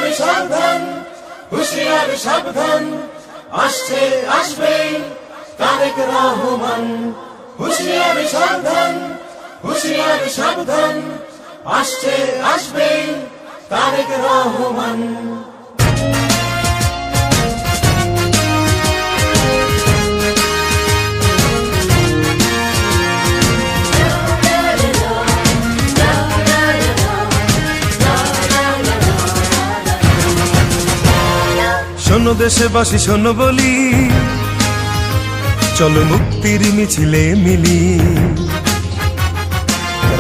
হুঁশিয়ার সাবধান, হুঁশিয়ার সাবধান, আসছে আসবে তারেক রহমান। হুঁশিয়ার সাবধান, হুঁশিয়ার সাবধান, আসছে আসবে তারেক রহমান। শোনো দেশবাসী শোনো বলি, চলো মুক্তির মিছিলে মিলি।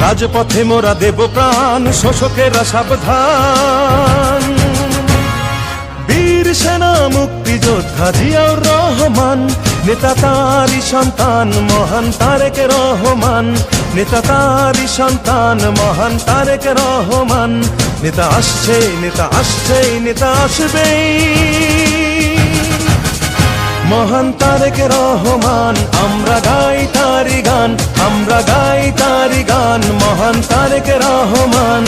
রাজপথে মোরা দেব প্রাণ, শোষকেরা সাবধান। বীর সেনা মুক্তিযোদ্ধা জিয়াউর রহমান, নেতা তারই সন্তান মহান তারেক রহমান। নেতা তারই সন্তান মহান তারেক রহমান। নেতা আসছে, নেতা আসছে, নেতা আসবেই, মহান তারেক রহমান। আমরা গাই তারি গান, আমরা গাই তারি গান, মহান তারেক রহমান।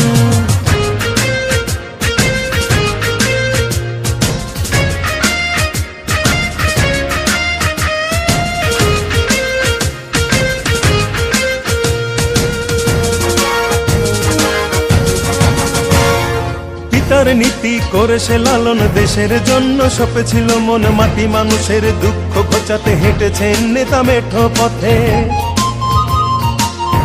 পিতার নীতি করে সে লালন, দেশের জন্য সপেছিল মন। মাটি মানুষের দুঃখ ঘোচাতে হেঁটেছেন নেতা মেঠো পথে।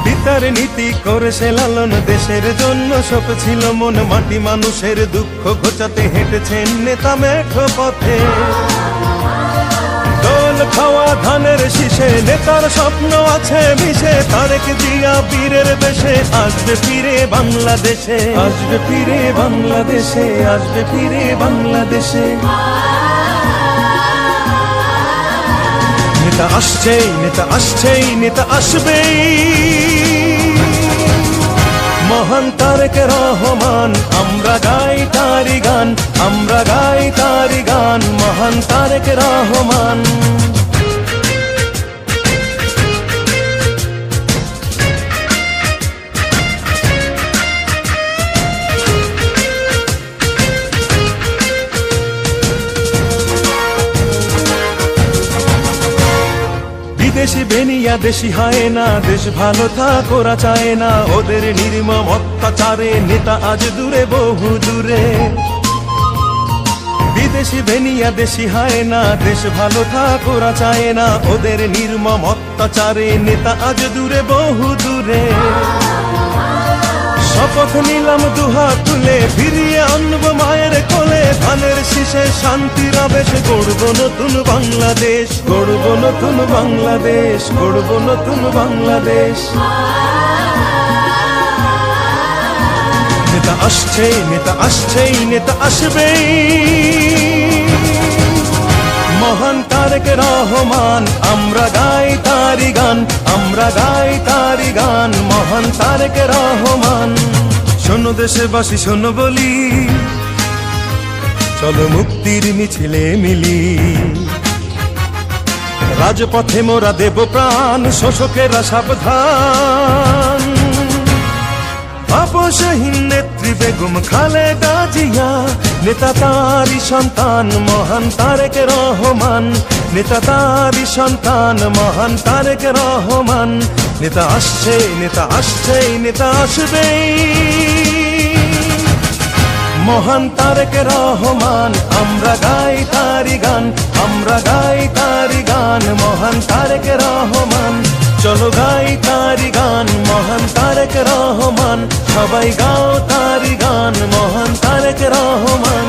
পিতার নীতি করে সে লালন, দেশের জন্য সপেছিল মন। মাটি মানুষের দুঃখ ঘোচাতে হেঁটেছেন নেতা মেঠো পথে। দোল খাওয়া ধানের শীষে নেতার স্বপ্ন আছে মিশে। তারেক জিয়া বীরের বেশে আসবে ফিরে বাংলাদেশে, আসবে ফিরে বাংলাদেশে, আসবে ফিরে বাংলাদেশে। নেতা আসছেই, নেতা আসছেই, নেতা আসবেই, মহান তারেক রহমান। আমরা গাই তারি গান, আমরা গাই তারি গান, মহান তারেক রহমান। দেশি বেনিয়া দেশি হয় না, দেশ ভালো থাক ওরা চায় না। ওদের নির্মম অত্যাচারে নেতা আজ দূরে বহু দূরে। বিদেশি বেনিয়া দেশি হয় না, দেশ ভালো থাক ওরা চায় না। ওদের নির্মম অত্যাচারে নেতা আজ দূরে বহু দূরে। শপথ নিলাম দুহাত তুলে, ফিরিয়ে আনবো মায়ের কোলে। ধানের শীষে শান্তির আবেশ, গড়ব নতুন বাংলাদেশ, গড়ব নতুন বাংলাদেশ, গড়ব নতুন বাংলাদেশ। নেতা আসছেই, নেতা আসছেই, নেতা আসবেই, মহান তারেক রহমান। আমরা গাই তারি গান, আমরা গাই তারি গান, মহান তারেক রহমান। শোনো দেশবাসী শোনো বলি, চলো মুক্তির মিছিলে মিলি। রাজপথে মোরা দেব প্রাণ, শোষকেরা সাবধান। আপসহীন নেত্রী বেগম খালেদা জিয়া, নেতা তারই সন্তান মহান তারেক রহমান। নেতা তারই সন্তান মহান তারেক রহমান। নেতা আসছে, নেতা আসছে, নেতা আসবেই, মহান তারেক রহমান। আমরা গাই তারি গান, আমরা গাই তারি গান, মহান তারেক রহমান। চলো গাই তারি গান, মহান তারেক রহমান। সবাই গাও তারি গান, মহান তারেক রহমান।